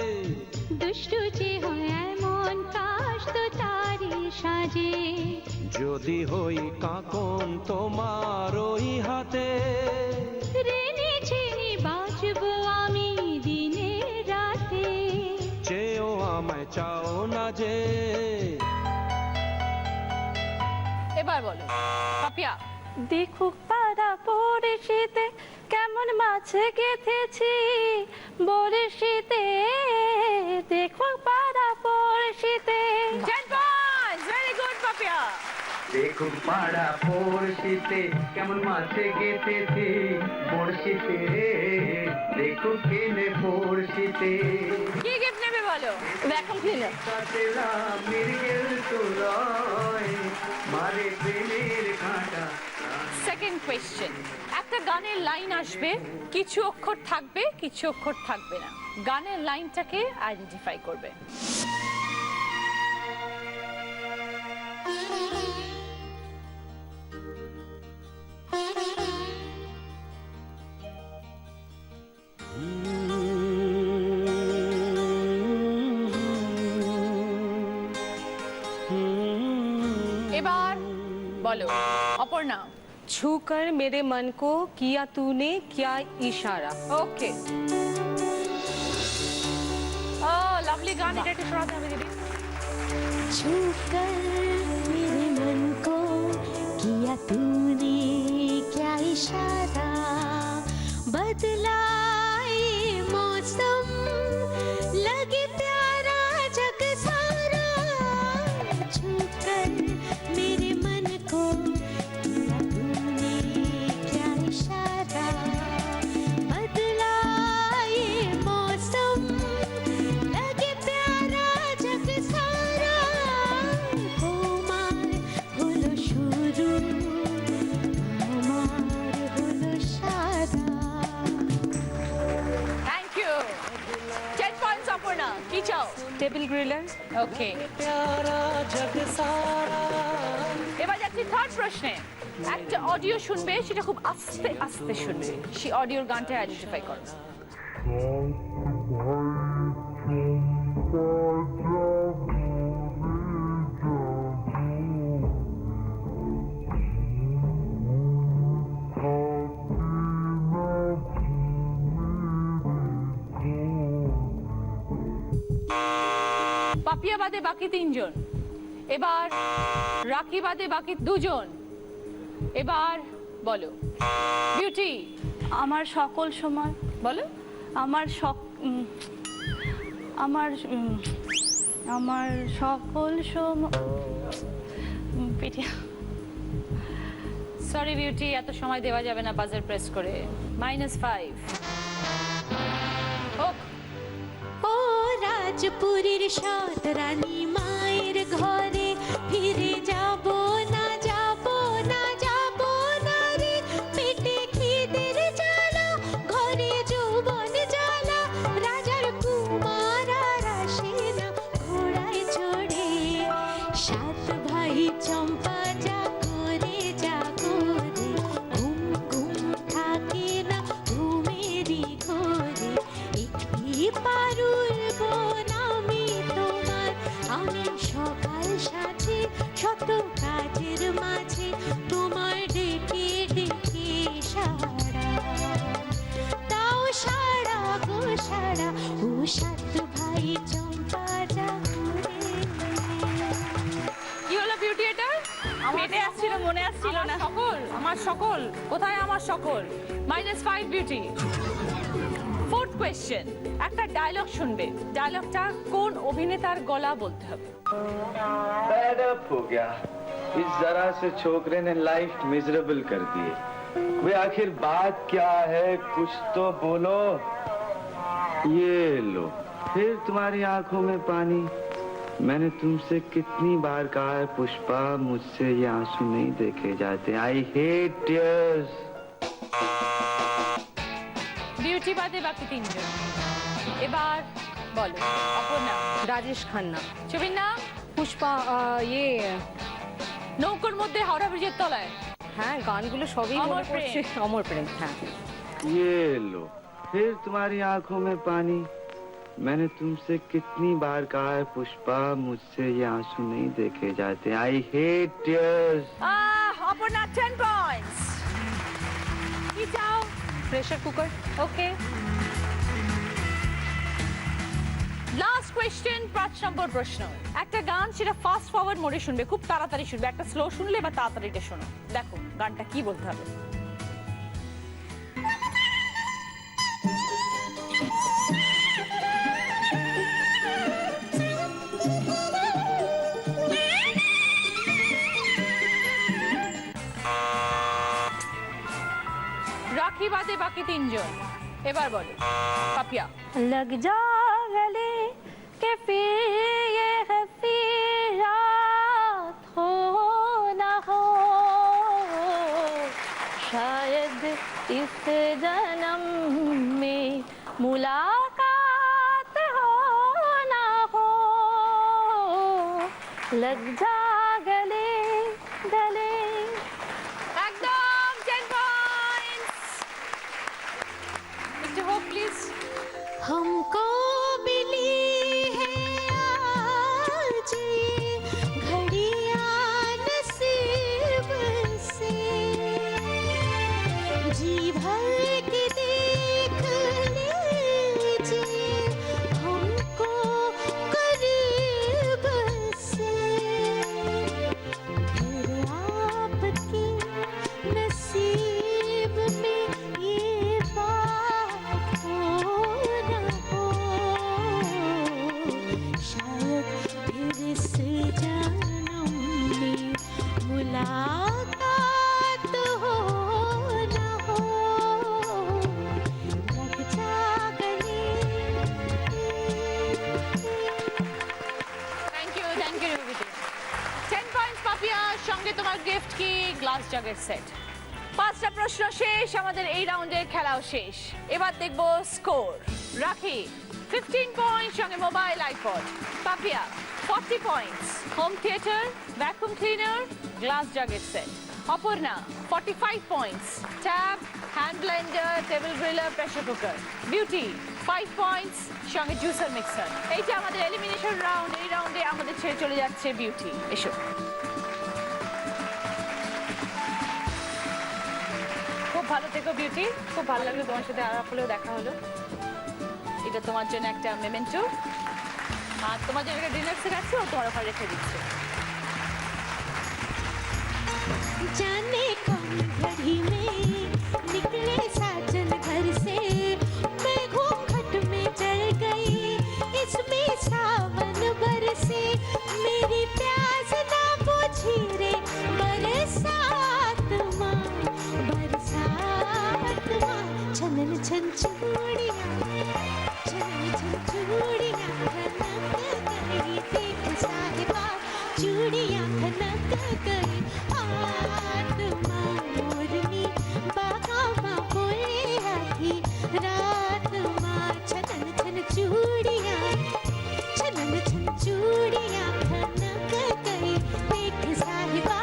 দুষ্টু যে হয় এমন কাশ তো তারি সাজে, যদি হই কাকন তোমার ওই হাতে, রেনে ছেড়ে বাঁচবো আমি দিনে রাতে, চেয়েও আমায় চাও না যে। এবার বলো পাপিয়া। দেখুক পাড়া পড়শিতে কেমন মাছে গেথেছি বড়শিতে, দেখুক পাড়া পড়শিতে। 10 points, very good পাপিয়া। দেখুক পাড়া পড়শিতে কেমন মাছে গেতেছি বড়শিতে, দেখুক কেনে পড়শিতে। কি গিফট নেবে বলো? Vacuum cleaner. কাটেলা মির্গেল তোলয় মারে প্রেমের কাঁটা। সেকেন্ড কোয়েশ্চেন, একটা গানের লাইন আসবে, কিছু অক্ষর থাকবে, কিছু অক্ষর থাকবে না। গানের লাইনটাকে আইডেন্টিফাই করবে। এবার বলো অপর্ণা। छूकर मेरे मन को किया तूने क्या इशारा। ওকে, ও লাভলি গান, এটা একটু শোনাতে হবে দিদি। छूकर मेरे मन को किया तूने क्या इशारा, बदला ये मौसम लगे प्यारा जग सारा, छूकर मेरे मन को किया तूने क्या इशारा, बदला ये मौसम लगे प्यारा जग सारा, তোমার হলো শুরু আমার হলো সারা। Thank you. 10 points অপর্ণা। কি চাও? Table griller. ওকে, এবার যাচ্ছি থার্ড প্রশ্নে। একটা অডিও শুনবে, সেটা খুব আস্তে আস্তে শুনবে, সেই অডিওর গানটা আইডেন্টিফাই করো। পাপিয়া বাদে বাকি তিনজন এবার রাখি বাদে বাকি দুজন, এবার বলো বিউটি। আমার সকল সময় বলো। আমার আমার সকল সময় সরি বিউটি, এত সময় দেওয়া যাবে না, বাজার প্রেস করে। -5 হোক। ও রাজপুরীর সাত রানী মায়ের ঘরে ফিরে যাব না, যাব না, যাব না রে। পেটে খিদের জ্বালা, ঘরে যৌবন জ্বালা, রাজার কুমার আর আসে না ঘোড়ায় চড়ে। সাত ভাই চম্পা যা করে, ঘুম ঘুম থাকে না ঘুমেরই ঘরে। একটি পারুল বোন আমি তোমার, আমি সকাল সাথে শত কাজের মাঝে তোমার ডেকে ডেকে সারা তাও সারা গো সারা। ও সাত ভাই চম্পা যা করে। কি হলো বিউটি এটা? পেটে আসছিল, মনে আসছিল না। আমার সকল কোথায়? আমার সকল। -5 বিউটি। 4th কোয়েশ্চেন, একটা ডায়লগ শুনবে, ডায়লগটা কোন অভিনেতার গলা বলতে হবে। Fed up हो गया, इस जरा से छोकरे ने लाइफ मिजरेबल कर दी। वे आखिर बात क्या है, कुछ तो बोलो। ये लो, फिर तुम्हारी आंखों में पानी। मैंने तुमसे कितनी बार कहा है पुष्पा, मुझसे ये आंसू नहीं देखे जाते। I hate tears. বিউটি বাদে বাকি তিনজন, এবার বলো। অপর্ণা। রাজেশ খান্না। ছবির নাম? পুষ্পা। ইয়ে নৌকোর মধ্যে হাওড়া ব্রিজের তলায়। হ্যাঁ, গানগুলো সবই মনে অমর প্রেম। পড়ছে। অমর প্রেম, হ্যাঁ। ये लो, फिर तुम्हारी आंखों में पानी। मैंने तुमसे कितनी बार कहा है पुष्पा, मुझसे ये आंसू नहीं देखे जाते। I hate tears. Aparna 10 points. কি চাও? Pressure cooker. Okay. Last question, 5 নম্বর প্রশ্ন। একটা গান, সেটা ফাস্ট ফরওয়ার্ড মোডে শুনবে, খুব তাড়াতাড়ি শুনবে। একটা স্লো শুনলে বা তাড়াতাড়িটা শোনো। দেখো গানটা কি বলতে হবে। রাখি বাদে বাকি তিনজন, এবার বলো পাপিয়া। लग जा गले के फिर ये हंसी रात हो ना हो, शायद इस जन्म में मुलाकात हो ना हो। लग जा गले गले। একদম 10 পয়েন্টস। একটু হোক প্লিজ। हमको मिली है आज घड़ियां नसीब से, जी भर के देख लीजिए हमको करीब से। फिर आपके नसीब में ये बात हो ना हो, शायद फिर इस जन्म में मुलाकात हो ना हो। लग जा गले। থ্যাংক ইউ রবিতে। 10 পয়েন্টস পাপিয়া, সঙ্গে তোমার গিফট কি? গ্লাস জাগের সেট। 5টা প্রশ্ন শেষ, আমাদের এই রাউন্ডের খেলাও শেষ। এবার দেখবো স্কোর। রাখি 15 পয়েন্ট, সঙ্গে mobile iPod. Papiya 40 points, home theatre, vacuum cleaner, glass জাগের set. Aparna 45 points, tab, hand blender, table griller, pressure cooker. Beauty 5 points, সঙ্গে জুসার মিক্সার। এইটা আমাদের এলিমিনেশন রাউন্ড। এই রাউন্ডে আমাদের ছেড়ে চলে যাচ্ছে বিউটি। এসো। খুব ভালো থেকো বিউটি, খুব ভালো লাগলো তোমার সাথে আলাপ হলেও দেখা হলো। এটা তোমার জন্য একটা মেমেন্টো, আর তোমার জন্য একটা ডিনার সেট আছে, ও তোমার ওখানে রেখে দিচ্ছে। जाने कौन घड़ी में निकले साजन घर से मैं घूंघट में चढ़ गई इसमें सावन बरसे मेरी प्यास ना बुझी रे बरसात माँ छनन छन चूड़ियाँ छनन छन चूड़ियाँ खनक गई देख साहिबा चूड़ियाँ खनक गई आत्मा मोरनी बागा माँ बोले आधी रात माँ छनन छन चूड़ियाँ खनक गई देख साहिबा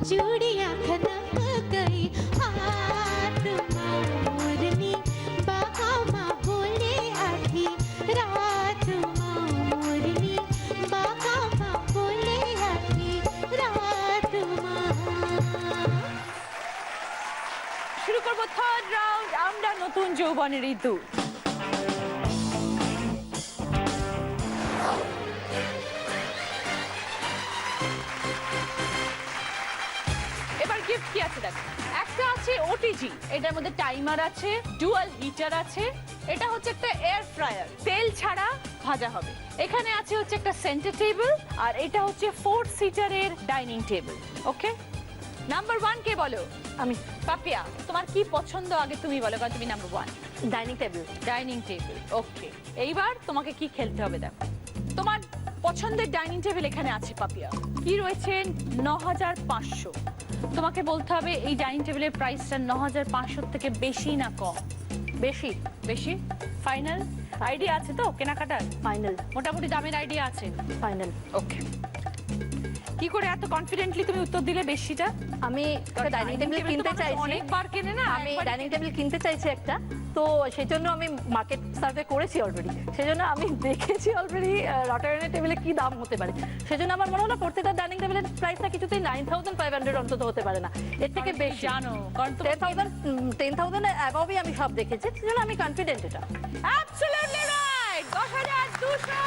चूड़ियाँ खनक गई आत्मा मोरनी बागा माँ बोले आधी रात माँ मोरनी बागा माँ बोले आधी रात माँ শুরু করবো থার্ড রাউন্ড আমরা নতুন যৌবনের ঋতু। এবার গিফট কি আছে দেখো, একটা আছে ওটিজি, এটার মধ্যে টাইমার আছে, ডুয়াল হিটার আছে, এটা হচ্ছে একটা এয়ার ফ্রায়ার, তেল ছাড়া ভাজা হবে। এখানে আছে হচ্ছে একটা সেন্টার টেবিল, আর এটা হচ্ছে 4 সিটারের ডাইনিং টেবিল। ওকে, নাম্বার 1 কে বলো? আমি পাপিয়া, তোমার কি পছন্দ আগে তুমি বলো, কারণ তুমি number 1। Dining table. Dining table, okay. এইবার তোমাকে কি খেলতে হবে দেখো, তোমার পছন্দের ডাইনিং টেবিল এখানে আছে পাপিয়া। কি রয়েছে? 9500। তোমাকে বলতে হবে এই ডাইনিং টেবিলের প্রাইসটা 9500 থেকে বেশি না কম? বেশি। বেশি? ফাইনাল আইডিয়া আছে তো কেনাকাটার? ফাইনাল। মোটামুটি দামের আইডিয়া আছে? ফাইনাল। ওকে। কি করে এত কনফিডেন্টলি তুমি উত্তর দিলে বেশিটা? আমি একটা ডাইনিং টেবিল কিনতে চাইছি। অনেকবার কেনে না, আমি ডাইনিং টেবিল কিনতে চাইছি একটা, তো সেজন্য আমি মার্কেট সার্ভে করেছি অলরেডি। সেজন্য আমি দেখেছি অলরেডি রটারেনের টেবিলে কি দাম হতে পারে। সেজন্য আমার মনে হলো প্রত্যেকটা ডাইনিং টেবিলের প্রাইসটা কিছুতেই 9500 অন্তত হতে পারে না, এর থেকে বেশি। জানো, কারণ 10,000 অ্যাবভই আমি সব দেখেছি, সেজন্য আমি কনফিডেন্ট এটা। Absolutely right. 10200।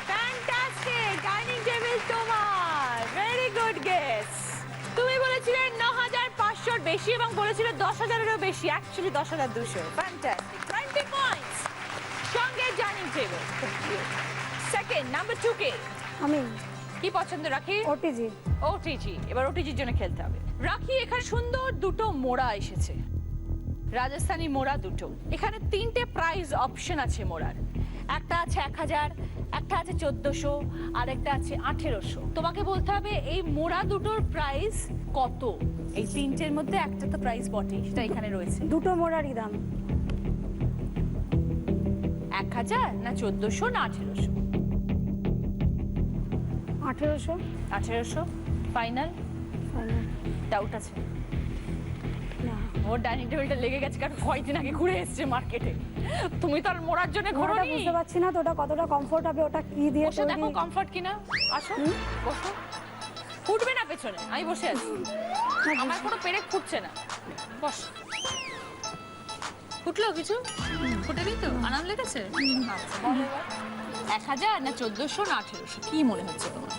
Fantastic, dining table তোমার। Very good guess. তুমি বলেছিলে 9500 বেশি এবং বলেছিলে 10000 বেশি, অ্যাকচুয়ালি 10200। Fantastic, 20 points. সঙ্গে ডাইনিং টেবিল। সেকেন্ড, নাম্বার 2 কে? আমি কি পছন্দ রাখি? ওটিজি। ওটিজি। এবার ওটিজির জন্য খেলতে হবে। রাখি, এখানে সুন্দর দুটো মোড়া এসেছে, রাজস্থানী মোড়া দুটো। এখানে 3টে প্রাইস অপশন আছে মোড়ার। একটা আছে 1000, একটা আছে 1400, আর একটা আছে 1800। তোমাকে বলতে হবে এই মোড়া দুটোর প্রাইস কত। এই 3টের মধ্যে একটা তো প্রাইস বটে, সেটা এখানে রয়েছে। দুটো মোড়ারই দাম 1000 না 1400 না 1800? 1800। 1800 ফাইনাল? ডাউট আছে? না, ওর ডাইনিং টেবিলটা লেগে গেছে কারণ কয়েকদিন আগে ঘুরে এসেছে মার্কেটে। তুমি তো আর মোড়ার জন্য ওটা ঘোরোনি। বুঝতে পারছি না তো ওটা কতটা কমফোর্ট হবে, ওটা কি দিয়ে বসে দেখো তৈরি। কমফর্ট কিনা। আসো বসো। ফুটবে না পেছনে, আমি বসে আছি, আমার কোনো পেরেক ফুটছে না। বস। ফুটলো কিছু? ফুটেনি তো? আরাম লেগেছে? আচ্ছা বলো এবার। 1000 না 1400 না 1800, কি মনে হচ্ছে তোমার?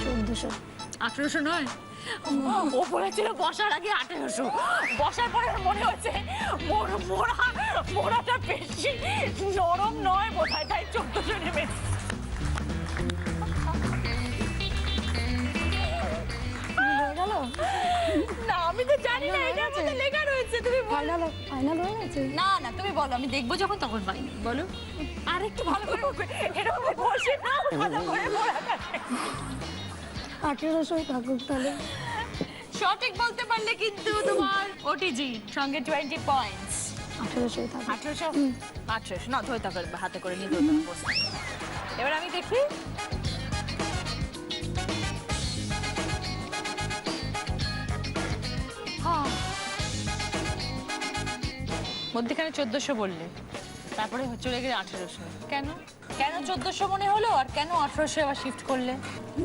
1400। 1800 নয়? ও বলেছিল বসার আগে 1800, বসার পরে মনে হচ্ছে মোড়াটা বেশি নরম নয় বোধহয়, তাই 1400 নেবে। না আমি তো জানি না, এটার মধ্যে লেখা রয়েছে। তুমি বলো। ফাইনাল হয়ে গেছে। না না তুমি বলো, আমি দেখবো যখন তখন পাইনি। বলো আর একটু ভালো করে এরকম বসে না ভালো করে মোড়াটা। 1800 থাকুক তাহলে। সঠিক বলতে পারলে কিন্তু তোমার ওটিজি সঙ্গে 20 পয়েন্টস। 1800 থাকুক। 1800 না ধরে থাকবে, হাতে করে নিতে হতো। এবার আমি দেখি। মধ্যখানে 1400 বললে, তারপরে চলে গেলে 1800। কেন কেন 1400 মনে হলো আর কেন 1800 আবার শিফট করলে?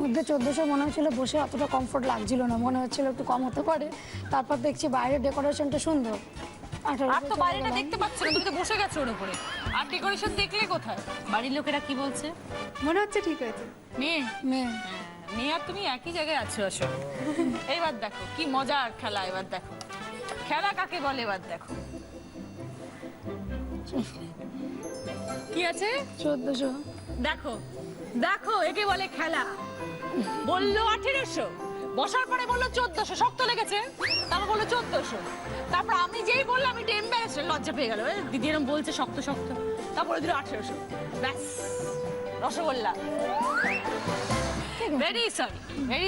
মধ্যে 1400 মনে হচ্ছিল, বসে অতটা কমফোর্ট লাগছিল না, মনে হচ্ছিল একটু কম হতে পারে। তারপর দেখছি বাইরের ডেকোরেশনটা সুন্দর। আর তো বাইরেটা দেখতে পাচ্ছ না, তুমি তো বসে গেছো ওর উপরে। আর ডেকোরেশন দেখলে কোথায়? বাড়ির লোকেরা কি বলছে? মনে হচ্ছে ঠিক হয়েছে। মেয়ে মেয়ে নেয়া তুমি একই জায়গায় আছো আসো। এবার দেখো কি মজার খেলা, এবার দেখো খেলা কাকে বলে, এবার দেখো কি আছে 1400। দেখো দেখো একে বলে খেলা। বললো 1800, বসার পরে বললো 1400, শক্ত লেগেছে, তারপর বললো 1400, তারপর আমি যেই বললাম এটা এম্বারেস, লজ্জা পেয়ে গেল, দিদি এরকম বলছে শক্ত শক্ত, তারপরে দিল 1800, ব্যাস রসগোল্লা। ভেরি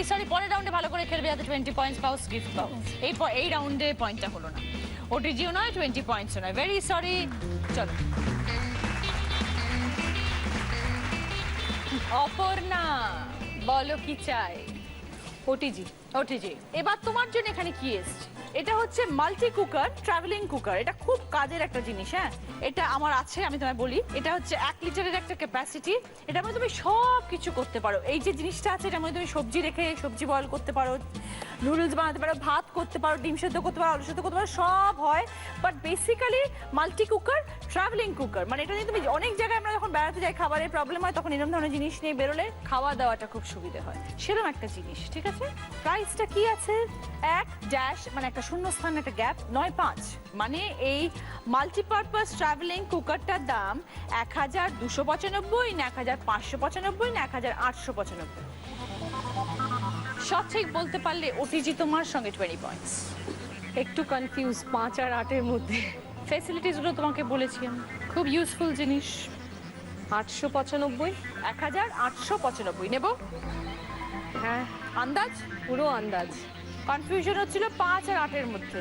সরি, পরের রাউন্ডে ভালো করে খেলবে যাতে 20 পয়েন্টস পাও, গিফট পাও। এই রাউন্ডে পয়েন্টটা হলো না, ওটিজিও নয় 20 পয়েন্টসও নয়, ভেরি সরি। চলো অপর্ণা বলো কি চাই? ওটিজি। এবার তোমার জন্য এখানে কি এসছে? এটা হচ্ছে মাল্টি কুকার, ট্রাভেলিং কুকার। এটা খুব কাজের একটা জিনিস। হ্যাঁ, এটা আমার আছে, আমি তোমায় বলি। এটা হচ্ছে 1 লিটারের একটা ক্যাপাসিটি। এটার মধ্যে তুমি সব কিছু করতে পারো। এই যে জিনিসটা আছে এটার মধ্যে তুমি সবজি রেখে সবজি বয়েল করতে পারো, নুডলস বানাতে পারো, ভাত করতে পারো, ডিম সেদ্ধ করতে পারো, আলু সেদ্ধ করতে পারো, সব হয়। But basically multi cooker, travelling cooker, মানে এটা নিয়ে তুমি অনেক জায়গায় আমরা যখন বেড়াতে যাই, খাবারের প্রবলেম হয়, তখন এরকম ধরনের জিনিস নিয়ে বেরোলে খাওয়া দাওয়াটা খুব সুবিধা হয়। সেরকম একটা জিনিস, ঠিক আছে? প্রাইসটা কি আছে? 1 মানে একটা শূন্যস্থান, একটা গ্যাপ, 95। মানে এই মাল্টিপারপাস ট্রাভেলিং কুকারটার দাম 1295 না 1595 না 1895। সঠিক বলতে পারলে ওটিজি তোমার সঙ্গে 20 পয়েন্টস। একটু কনফিউজ 5 আর 8 এর মধ্যে। ফ্যাসিলিটিস গুলো তোমাকে বলেছি আমি, খুব ইউজফুল জিনিস। 895। 1895 নেব। হ্যাঁ, আন্দাজ? পুরো আন্দাজ। কনফিউশন হচ্ছিল 5 আর 8 এর মধ্যে।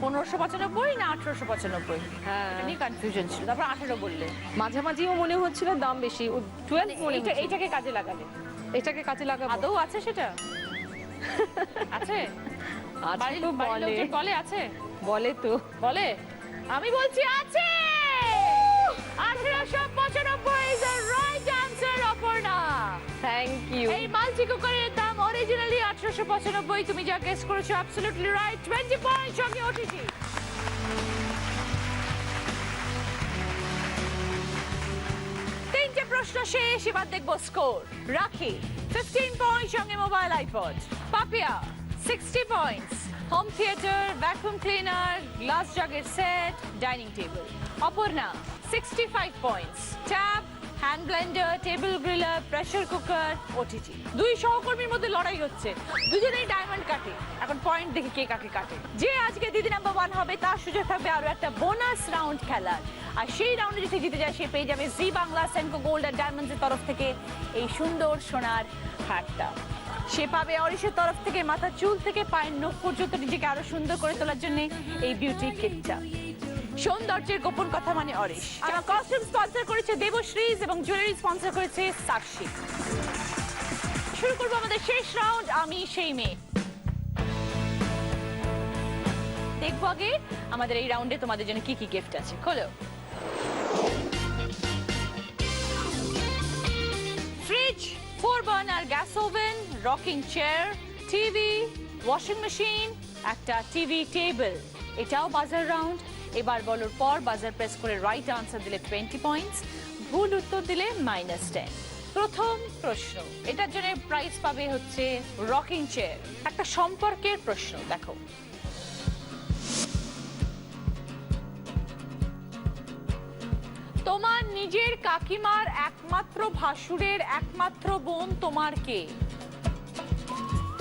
1595 না 1895? হ্যাঁ, এটা নিয়ে কনফিউশন ছিল। তারপর 18 বললে। মাঝামাঝিও মনে হচ্ছিল দাম বেশি। 12 মনে হচ্ছিল। এইটাকে কাজে লাগালে। এটাকে কাজে লাগাবো। আদৌ আছে সেটা? আছে? আছে তো বাড়ির বলে। লোকজন বলে আছে? বলে তো। বলে? আমি বলছি আছে। 1895 is the right answer, Aparna. Thank you. এই মাল্টি কুকারের দাম অরিজিনালি 1895। তুমি যা গেস করেছো অ্যাবসলিউটলি রাইট। 20 পয়েন্ট সঙ্গে ওটিজি। তিনটে প্রশ্ন শেষ, এবার দেখবো স্কোর। রাখি 15 পয়েন্ট সঙ্গে mobile iPod. Papiya 60 points, home theatre, vacuum cleaner, glass জাগের set, dining table. Aparna 65 points, tab, hand blender, table griller, pressure cooker, OTG. দুই সহকর্মীর মধ্যে লড়াই হচ্ছে, দুজনেই ডায়মন্ড কাটে। এখন পয়েন্ট দেখে কে কাকে কাটে। যে আজকে দিদি নাম্বার 1 হবে তার সুযোগ থাকবে আরো একটা বোনাস রাউন্ড খেলার। আর সেই রাউন্ডে যদি জিতে যায় সে পেয়ে যাবে জি বাংলা সেনকো গোল্ড আর ডায়মন্ডসের তরফ থেকে এই সুন্দর সোনার হারটা। সে পাবে অরিশের তরফ থেকে মাথার চুল থেকে পায়ের নখ পর্যন্ত নিজেকে আরো সুন্দর করে তোলার জন্য এই বিউটি কিটটা। সৌন্দর্যের গোপন কথা মানে অরিশ। আমার কস্টিউম স্পন্সর করেছে দেবশ্রীজ এবং জুয়েলারি স্পন্সর করেছে সাক্ষী। শুরু করবো আমাদের শেষ রাউন্ড, আমি সেই মেয়ে। দেখবো আগে আমাদের এই রাউন্ডে তোমাদের জন্য কি কি গিফট আছে। খোলো। Fridge, 4 burner gas oven, rocking chair, TV, washing machine, একটা টিভি টেবিল। এটাও বাজার রাউন্ড। এবার বলার পর বাজার প্রেস করে রাইট আনসার দিলে 20 পয়েন্টস, ভুল উত্তর দিলে -10। প্রথম প্রশ্ন, এটার জন্য প্রাইজ পাবে হচ্ছে রকিং চেয়ার। একটা সম্পর্কের প্রশ্ন, দেখো। তোমার নিজের কাকিমার একমাত্র ভাসুরের একমাত্র বোন তোমার কে?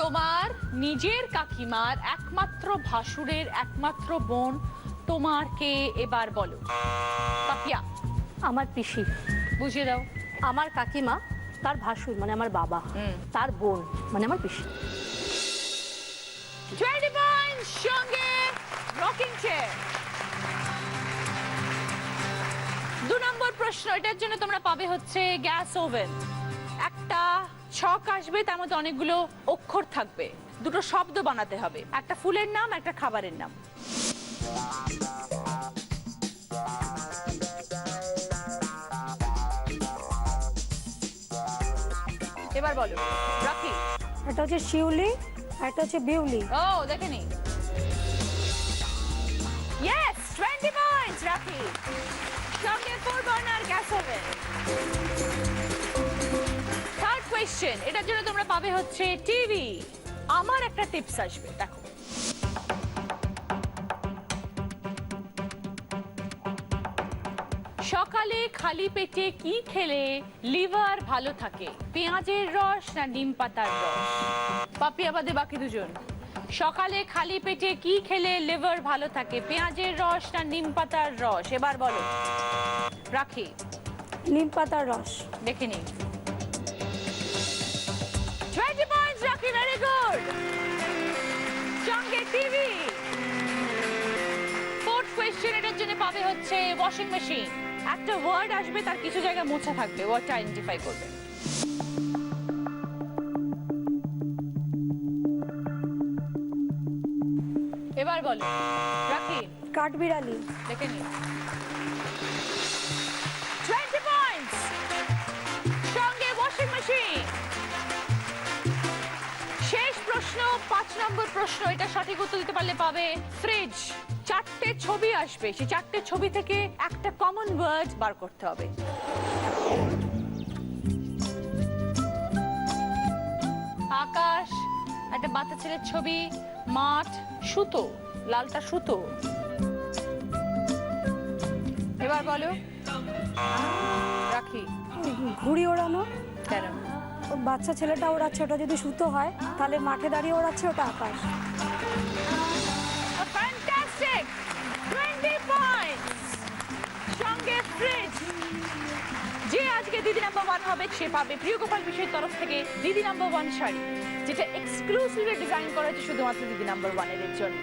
তোমার নিজের কাকিমার একমাত্র ভাসুরের একমাত্র বোন তোমার কে? এবার বলো। পাপিয়া? আমার পিসি। বুঝিয়ে দাও। আমার কাকিমা, তার ভাসুর মানে আমার বাবা, তার বোন মানে আমার পিসি। 20 পয়েন্ট সঙ্গে রকিং চেয়ার। 2 নম্বর প্রশ্ন, এটার জন্য তোমরা পাবে হচ্ছে গ্যাস ওভেন। একটা ছক আসবে, তার মধ্যে অনেকগুলো অক্ষর থাকবে, দুটো শব্দ বানাতে হবে, একটা ফুলের নাম, একটা খাবারের নাম। এবার বলো। রাখি? একটা হচ্ছে শিউলি, আর একটা হচ্ছে বিউলি। ও দেখে নি। ইয়েস, 20 পয়েন্টস রাখি। সঙ্গে 4 burner gas oven. Third question, এটার জন্য তোমরা পাবে হচ্ছে টিভি। আমার একটা টিপস আসবে, দেখো। সকালে খালি পেটে কি খেলে লিভার ভালো থাকে? পেঁয়াজের রস না নিম পাতার রস? পাপিয়া বাদে বাকি দুজন। সকালে খালি পেটে কি খেলে লিভার ভালো থাকে? পেঁয়াজের রস না নিম পাতার রস? এবার বলো। রাখি। নিম পাতার রস। দেখে নিই। 20 পয়েন্টস রাখি, ভেরি গুড। সঙ্গে টিভি। ফোর্থ কোয়েশ্চেন, এটার জন্য পাবে হচ্ছে ওয়াশিং মেশিন। একটা ওয়ার্ড আসবে, তার কিছু জায়গা মোছা থাকবে, ওয়ার্ডটা আইডেন্টিফাই করবে। এবার বলো। রাখি। কাঠবিড়ালি। দেখে নিই। 20 পয়েন্টস। সঙ্গে ওয়াশিং মেশিন। শেষ প্রশ্ন, 5 নম্বর প্রশ্ন, এটা সঠিক উত্তর দিতে পারলে পাবে ফ্রিজ। 4টে ছবি আসবে, সেই 4টে ছবি থেকে একটা কমন ওয়ার্ড বার করতে হবে। আকাশ, একটা বাচ্চা ছেলের ছবি, মাঠ, সুতো, লালটা সুতো। এবার বলো। রাখি। ঘুড়ি ওড়ানো। কেন? বাচ্চা ছেলেটা ওড়াচ্ছে, ওটা যদি সুতো হয় তাহলে মাঠে দাঁড়িয়ে ওড়াচ্ছে, ওটা আকাশ। Fantastic, 20 points. সঙ্গে ফ্রিজ। যে আজকে দিদি নাম্বার 1 হবে সে পাবে প্রিয় গোপাল বিষয়ের তরফ থেকে দিদি নাম্বার 1 শাড়ি, যেটা এক্সক্লুসিভলি ডিজাইন করা হয়েছে শুধুমাত্র দিদি নাম্বার 1 এর জন্য।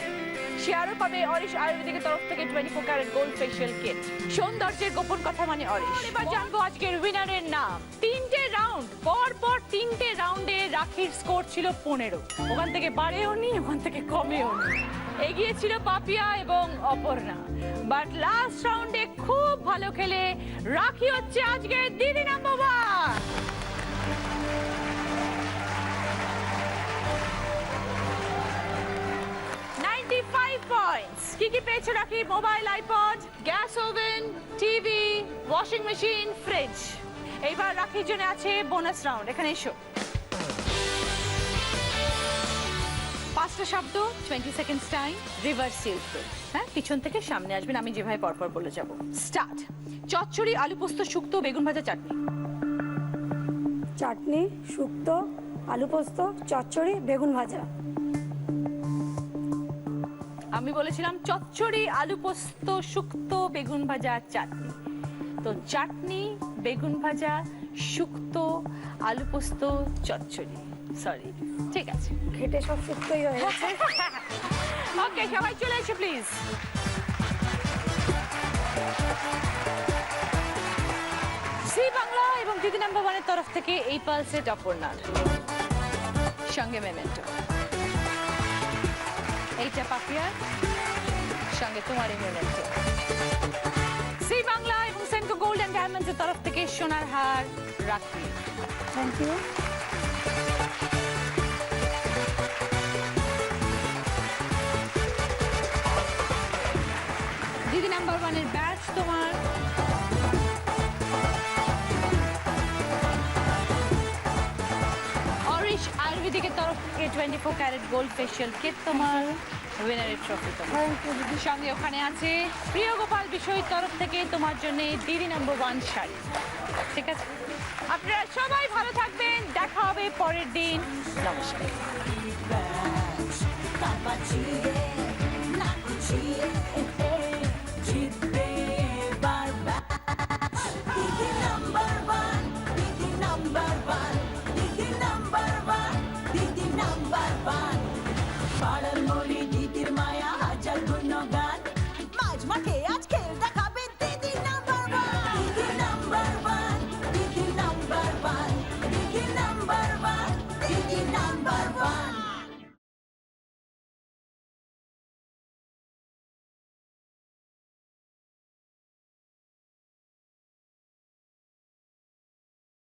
সে আরো পাবে অরিশ আয়ুর্বেদিকের তরফ থেকে 24 ক্যারেট গোল্ড ফেশিয়াল কিট। সৌন্দর্যের গোপন কথা মানে অরিশ। এবার জানবো আজকের উইনারের নাম। 3টে রাউন্ড, পর 3টে রাউন্ডে রাখির স্কোর ছিল 15। ওখান থেকে বাড়েও নি, ওখান থেকে কমেও নি। এগিয়ে ছিল পাপিয়া এবং অপর্ণা, বাট লাস্ট রাউন্ডে খুব ভালো খেলে রাখি হচ্ছে আজকে দিদি নাম্বার 1। কি কি পেয়েছো রাখি? Mobile, iPod, gas oven, TV, washing machine, fridge. এইবার রাখির জন্য আছে বোনাস রাউন্ড, এখানে এসো। 5টা শব্দ, 20 সেকেন্ডস টাইম, রিভার্সি উত্তর। হ্যাঁ, পিছন থেকে সামনে আসবেন, আমি যেভাবে পরপর বলে যাব। স্টার্ট। চচ্চড়ি, আলু পোস্ত, শুক্তো, বেগুন ভাজা, চাটনি। চাটনি, শুক্তো, আলু পোস্ত, চচ্চড়ি, বেগুন ভাজা। আমি বলেছিলাম চচ্চড়ি, আলু পোস্ত, শুক্তো, বেগুন ভাজা, চাটনি। তো চাটনি, বেগুন ভাজা, শুক্তো, আলু পোস্ত, চচ্চড়ি। সরি, ঠিক আছে, ঘেটে সব শুক্তোই হয়ে গেছে। ওকে, সবাই চলে এসো প্লিজ। সি বাংলা এবং দিদি নাম্বার 1 এর তরফ থেকে এই পালসেট অপর্ণার, সঙ্গে মেমেন্টো। এইটা পাপিয়ার, সঙ্গে তোমার মেমেন্টো। সি বাংলা এবং সেনকো গোল্ড এন্ড ডায়মন্ডস এর তরফ থেকে সোনার হার রাখি। Thank you. দিদি নাম্বার 1 এর ব্যাচ তোমার। অরিশ আয়ুর্বেদিকের তরফ থেকে 24 ক্যারেট গোল্ড ফেশিয়াল কিট তোমার। উইনারের ট্রফি তোমার। থ্যাংক ইউ দিদি। সঙ্গে ওখানে আছে প্রিয় গোপাল বিষয়ের তরফ থেকে তোমার জন্য দিদি নাম্বার 1 শাড়ি। ঠিক আছে, আপনারা সবাই ভালো থাকবেন, দেখা হবে পরের দিন। নমস্কার।